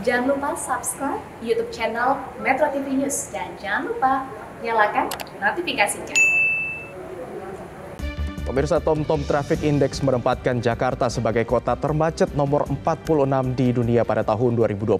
Jangan lupa subscribe YouTube channel Metro TV News dan jangan lupa nyalakan notifikasinya. Pemirsa, TomTom Traffic Index menempatkan Jakarta sebagai kota termacet nomor 46 di dunia pada tahun 2021.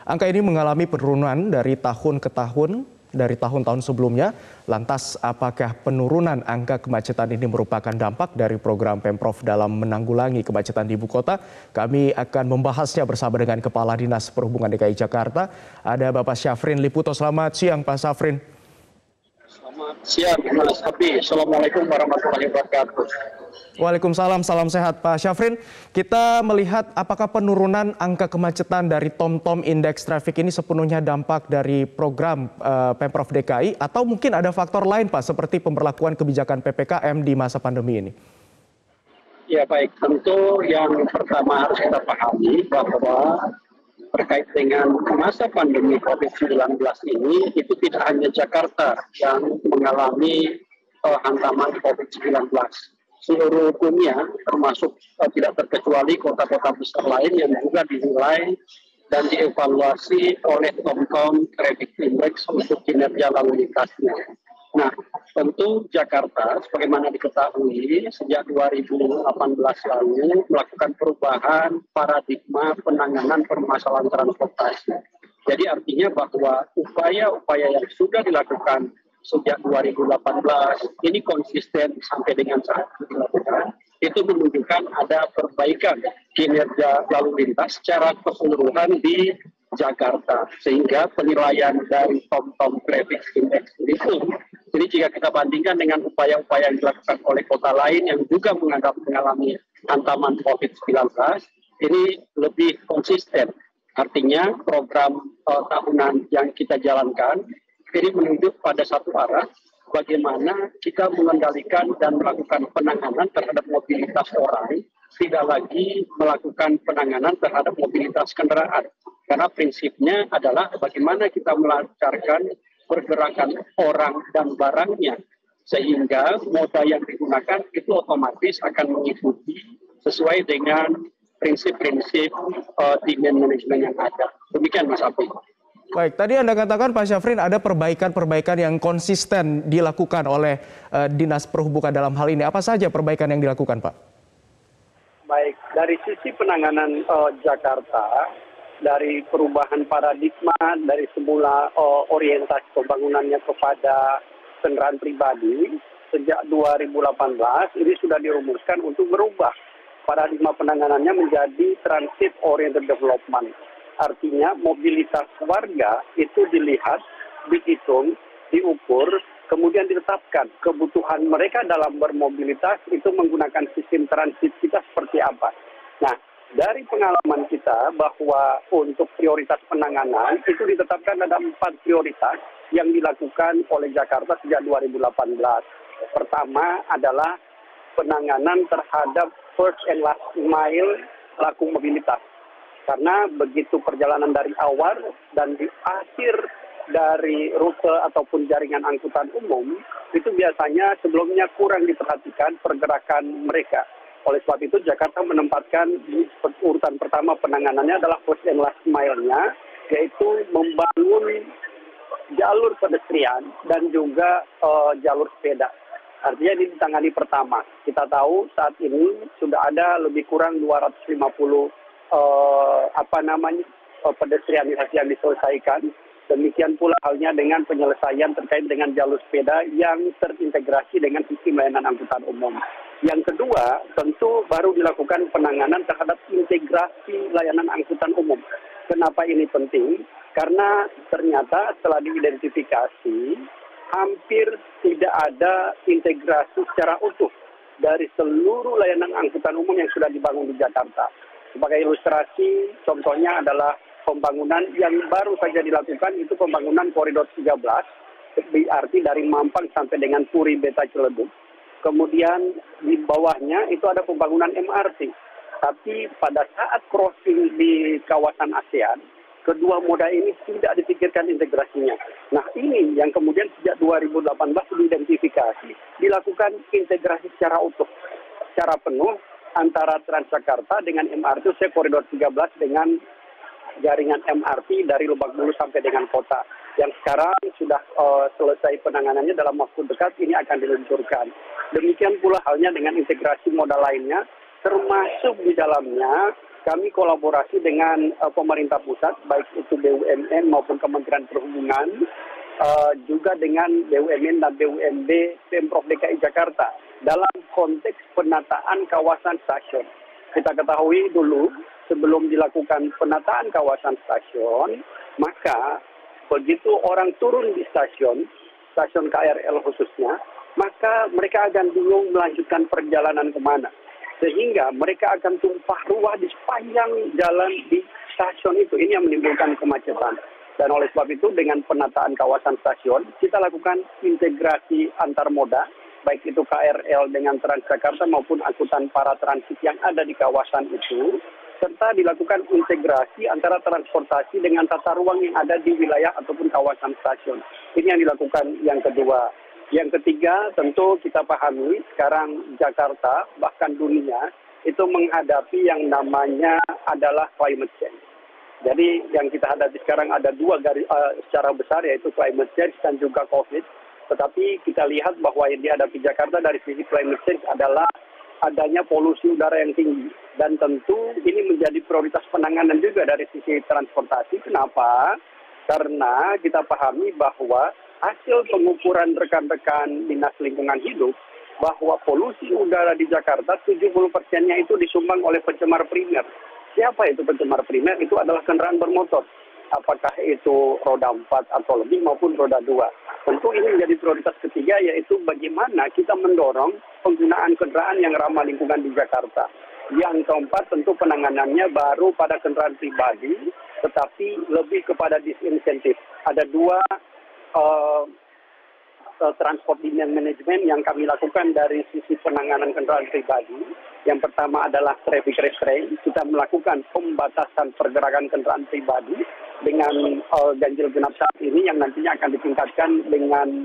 Angka ini mengalami penurunan dari tahun ke tahun dari tahun-tahun sebelumnya. Lantas, apakah penurunan angka kemacetan ini merupakan dampak dari program Pemprov dalam menanggulangi kemacetan di ibu kota? Kami akan membahasnya bersama dengan Kepala Dinas Perhubungan DKI Jakarta. Ada Bapak Syafrin Liputo. Selamat siang, Pak Syafrin. Selamat siang, Mas Abi. Assalamualaikum warahmatullahi wabarakatuh. Waalaikumsalam, salam sehat Pak Syafrin. Kita melihat apakah penurunan angka kemacetan dari TomTom Index Traffic ini sepenuhnya dampak dari program Pemprov DKI atau mungkin ada faktor lain Pak seperti pemberlakuan kebijakan PPKM di masa pandemi ini? Ya baik, tentu yang pertama harus kita pahami bahwa terkait dengan masa pandemi COVID-19 ini, itu tidak hanya Jakarta yang mengalami hantaman COVID-19. Seluruh dunia, termasuk tidak terkecuali kota-kota besar lain yang juga dinilai dan dievaluasi oleh TomTom Traffic Index untuk kinerja lalu lintasnya. Nah, tentu Jakarta, sebagaimana diketahui, sejak 2018 lalu melakukan perubahan paradigma penanganan permasalahan transportasi. Jadi artinya bahwa upaya-upaya yang sudah dilakukan sejak 2018 ini konsisten sampai dengan saat ini dilakukan, itu menunjukkan ada perbaikan kinerja lalu lintas secara keseluruhan di Jakarta, sehingga penilaian dari TomTom Traffic Index itu, jadi jika kita bandingkan dengan upaya-upaya yang dilakukan oleh kota lain yang juga mengalami hantaman COVID-19, ini lebih konsisten. Artinya program tahunan yang kita jalankan ini menunjuk pada satu arah, bagaimana kita mengendalikan dan melakukan penanganan terhadap mobilitas orang, tidak lagi melakukan penanganan terhadap mobilitas kendaraan. Karena prinsipnya adalah bagaimana kita melancarkan pergerakan orang dan barangnya, sehingga moda yang digunakan itu otomatis akan mengikuti sesuai dengan prinsip-prinsip demand management yang ada. Demikian Mas Afi. Baik, tadi Anda katakan Pak Syafrin ada perbaikan-perbaikan yang konsisten dilakukan oleh Dinas Perhubungan dalam hal ini. Apa saja perbaikan yang dilakukan Pak? Baik, dari sisi penanganan Jakarta, dari perubahan paradigma dari semula orientasi pembangunannya kepada kendaraan pribadi, sejak 2018 ini sudah dirumuskan untuk merubah paradigma penanganannya menjadi transit oriented development. Artinya mobilitas warga itu dilihat, dihitung, diukur, kemudian ditetapkan kebutuhan mereka dalam bermobilitas itu menggunakan sistem transit kita seperti apa. Nah, dari pengalaman kita bahwa untuk prioritas penanganan itu ditetapkan ada 4 prioritas yang dilakukan oleh Jakarta sejak 2018. Pertama adalah penanganan terhadap first and last mile pelaku mobilitas. Karena begitu perjalanan dari awal dan di akhir dari rute ataupun jaringan angkutan umum, itu biasanya sebelumnya kurang diperhatikan pergerakan mereka. Oleh sebab itu, Jakarta menempatkan di urutan pertama penanganannya adalah first and last mile-nya, yaitu membangun jalur pedestrian dan juga jalur sepeda. Artinya ini ditangani pertama. Kita tahu saat ini sudah ada lebih kurang 250 pedestrianisasi yang diselesaikan. Demikian pula halnya dengan penyelesaian terkait dengan jalur sepeda yang terintegrasi dengan sistem layanan angkutan umum. Yang kedua, tentu baru dilakukan penanganan terhadap integrasi layanan angkutan umum. Kenapa ini penting? Karena ternyata setelah diidentifikasi, hampir tidak ada integrasi secara utuh dari seluruh layanan angkutan umum yang sudah dibangun di Jakarta. Sebagai ilustrasi, contohnya adalah pembangunan yang baru saja dilakukan, itu pembangunan koridor 13, berarti dari Mampang sampai dengan Puri Beta Ciledug. Kemudian di bawahnya itu ada pembangunan MRT. Tapi pada saat crossing di kawasan ASEAN, kedua moda ini tidak dipikirkan integrasinya. Nah ini yang kemudian sejak 2018 diidentifikasi, dilakukan integrasi secara utuh, secara penuh, antara Transjakarta dengan MRT koridor 13 dengan jaringan MRT dari Lebak Bulus sampai dengan kota. Yang sekarang sudah selesai penanganannya dalam waktu dekat, ini akan diluncurkan. Demikian pula halnya dengan integrasi moda lainnya, termasuk di dalamnya kami kolaborasi dengan pemerintah pusat, baik itu BUMN maupun Kementerian Perhubungan, juga dengan BUMN dan BUMD Pemprov DKI Jakarta dalam konteks penataan kawasan stasiun. Kita ketahui dulu, sebelum dilakukan penataan kawasan stasiun, maka begitu orang turun di stasiun KRL khususnya, maka mereka akan bingung melanjutkan perjalanan kemana. Sehingga mereka akan tumpah ruah di sepanjang jalan di stasiun itu. Ini yang menimbulkan kemacetan. Dan oleh sebab itu dengan penataan kawasan stasiun, kita lakukan integrasi antar moda, baik itu KRL dengan Transjakarta maupun angkutan para transit yang ada di kawasan itu, serta dilakukan integrasi antara transportasi dengan tata ruang yang ada di wilayah ataupun kawasan stasiun. Ini yang dilakukan yang kedua. Yang ketiga, tentu kita pahami sekarang Jakarta, bahkan dunia, itu menghadapi yang namanya adalah climate change. Jadi yang kita hadapi sekarang ada dua garis secara besar, yaitu climate change dan juga COVID. Tetapi kita lihat bahwa yang dihadapi Jakarta dari sisi climate change adalah adanya polusi udara yang tinggi. Dan tentu ini menjadi prioritas penanganan juga dari sisi transportasi. Kenapa? Karena kita pahami bahwa hasil pengukuran rekan-rekan Dinas Lingkungan Hidup bahwa polusi udara di Jakarta 70%-nya itu disumbang oleh pencemar primer. Siapa itu pencemar primer? Itu adalah kendaraan bermotor. Apakah itu roda 4 atau lebih maupun roda 2. Tentu ini menjadi prioritas ketiga, yaitu bagaimana kita mendorong penggunaan kendaraan yang ramah lingkungan di Jakarta. Yang keempat tentu penanganannya baru pada kendaraan pribadi, tetapi lebih kepada disinsentif. Ada dua transport demand management yang kami lakukan dari sisi penanganan kendaraan pribadi. Yang pertama adalah traffic restraint. Kita melakukan pembatasan pergerakan kendaraan pribadi dengan ganjil genap saat ini yang nantinya akan ditingkatkan dengan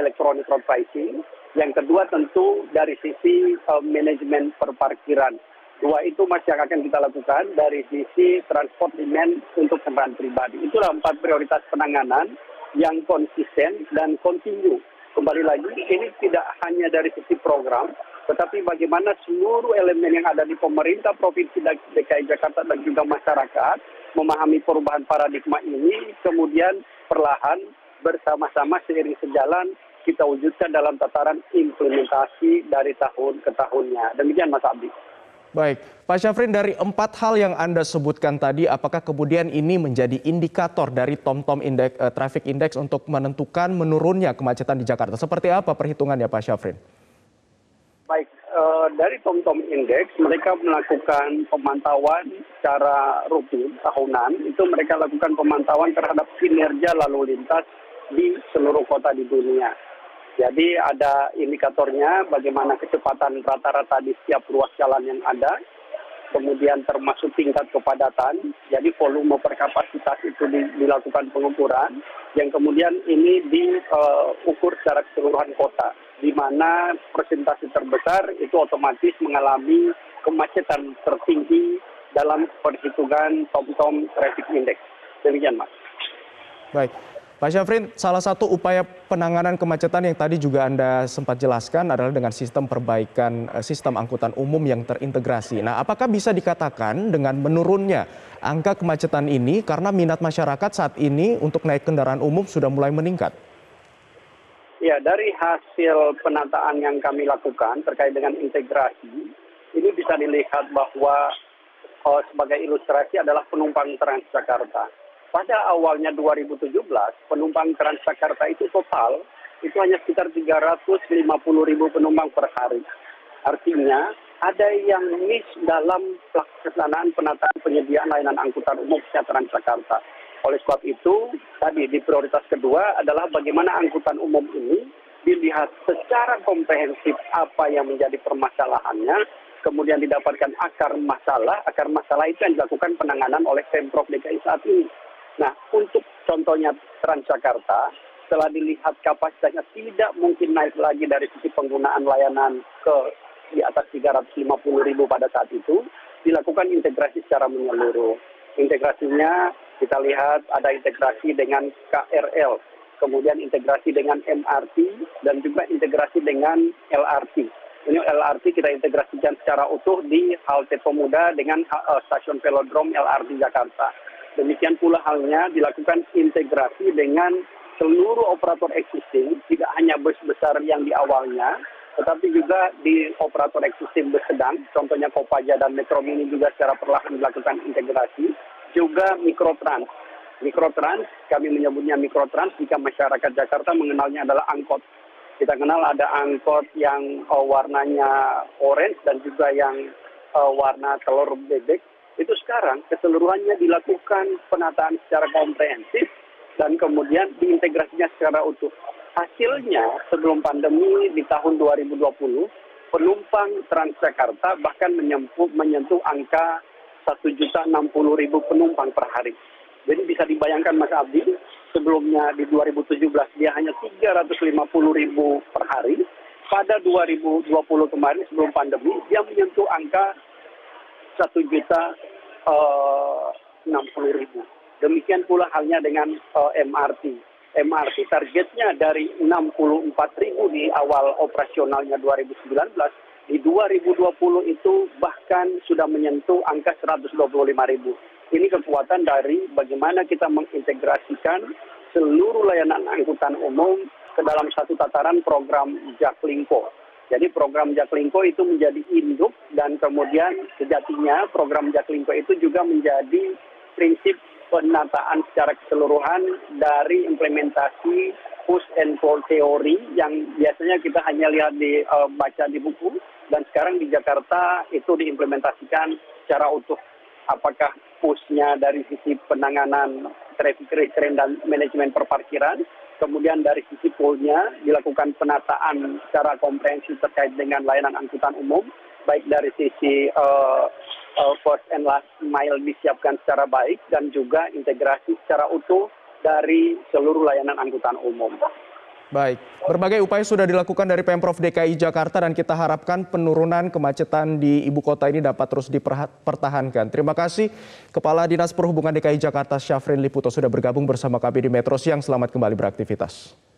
electronic road pricing. Yang kedua tentu dari sisi manajemen perparkiran. Dua itu masih akan kita lakukan dari sisi transport demand untuk kendaraan pribadi. Itulah 4 prioritas penanganan yang konsisten dan kontinu. Kembali lagi, ini tidak hanya dari sisi program, tetapi bagaimana seluruh elemen yang ada di pemerintah Provinsi DKI Jakarta dan juga masyarakat memahami perubahan paradigma ini, kemudian perlahan bersama-sama seiring sejalan kita wujudkan dalam tataran implementasi dari tahun ke tahunnya. Demikian Mas Abdi. Baik, Pak Syafrin, dari 4 hal yang Anda sebutkan tadi, apakah kemudian ini menjadi indikator dari TomTom Traffic Index untuk menentukan menurunnya kemacetan di Jakarta? Seperti apa perhitungannya, Pak Syafrin? Baik, dari TomTom Index mereka melakukan pemantauan secara rutin tahunan. Itu mereka lakukan pemantauan terhadap kinerja lalu lintas di seluruh kota di dunia. Jadi ada indikatornya bagaimana kecepatan rata-rata di setiap ruas jalan yang ada, kemudian termasuk tingkat kepadatan, jadi volume per kapasitas itu dilakukan pengukuran, yang kemudian ini diukur secara keseluruhan kota, di mana persentase terbesar itu otomatis mengalami kemacetan tertinggi dalam perhitungan TomTom Traffic Index. Demikian, Mas. Baik. Pak Syafrin, salah satu upaya penanganan kemacetan yang tadi juga Anda sempat jelaskan adalah dengan sistem perbaikan sistem angkutan umum yang terintegrasi. Nah, apakah bisa dikatakan dengan menurunnya angka kemacetan ini karena minat masyarakat saat ini untuk naik kendaraan umum sudah mulai meningkat? Ya, dari hasil penataan yang kami lakukan terkait dengan integrasi, ini bisa dilihat bahwa sebagai ilustrasi adalah penumpang Transjakarta. Pada awalnya 2017, penumpang Transjakarta itu total, itu hanya sekitar 350.000 penumpang per hari. Artinya, ada yang miss dalam pelaksanaan penataan penyediaan layanan angkutan umum secara Transjakarta. Oleh sebab itu, tadi di prioritas kedua adalah bagaimana angkutan umum ini dilihat secara komprehensif apa yang menjadi permasalahannya, kemudian didapatkan akar masalah itu yang dilakukan penanganan oleh Pemprov DKI saat ini. Nah, untuk contohnya Transjakarta, setelah dilihat kapasitasnya tidak mungkin naik lagi dari sisi penggunaan layanan ke di atas 350.000 pada saat itu, dilakukan integrasi secara menyeluruh. Integrasinya kita lihat ada integrasi dengan KRL, kemudian integrasi dengan MRT, dan juga integrasi dengan LRT. Ini LRT kita integrasikan secara utuh di halte Pemuda dengan stasiun velodrome LRT Jakarta. Demikian pula halnya dilakukan integrasi dengan seluruh operator existing, tidak hanya bus besar yang di awalnya, tetapi juga di operator existing bus sedang, contohnya Kopaja dan Metro Mini juga secara perlahan dilakukan integrasi, juga Mikrotrans. Mikrotrans, kami menyebutnya Mikrotrans jika masyarakat Jakarta mengenalnya adalah angkot. Kita kenal ada angkot yang warnanya orange dan juga yang warna telur bebek. Itu sekarang keseluruhannya dilakukan penataan secara komprehensif dan kemudian diintegrasinya secara utuh. Hasilnya sebelum pandemi di tahun 2020, penumpang Transjakarta bahkan menyentuh angka 1.060.000 penumpang per hari. Jadi bisa dibayangkan Mas Abdi, sebelumnya di 2017 dia hanya 350.000 per hari. Pada 2020 kemarin sebelum pandemi dia menyentuh angka 1.060.000. Demikian pula halnya dengan MRT. MRT targetnya dari 64.000 di awal operasionalnya 2019, di 2020 itu bahkan sudah menyentuh angka 125.000. Ini kekuatan dari bagaimana kita mengintegrasikan seluruh layanan angkutan umum ke dalam satu tataran program Jaklingko. Jadi program Jaklingko itu menjadi induk dan kemudian sejatinya program Jaklingko itu juga menjadi prinsip penataan secara keseluruhan dari implementasi push and pull teori yang biasanya kita hanya lihat baca di buku dan sekarang di Jakarta itu diimplementasikan secara utuh. Apakah push-nya dari sisi penanganan traffic restraint dan manajemen perparkiran, kemudian dari sisi pull-nya dilakukan penataan secara komprehensif terkait dengan layanan angkutan umum, baik dari sisi first and last mile disiapkan secara baik dan juga integrasi secara utuh dari seluruh layanan angkutan umum. Baik, berbagai upaya sudah dilakukan dari Pemprov DKI Jakarta dan kita harapkan penurunan kemacetan di ibu kota ini dapat terus dipertahankan. Terima kasih Kepala Dinas Perhubungan DKI Jakarta Syafrin Liputo sudah bergabung bersama kami di Metro Siang. Selamat kembali beraktivitas.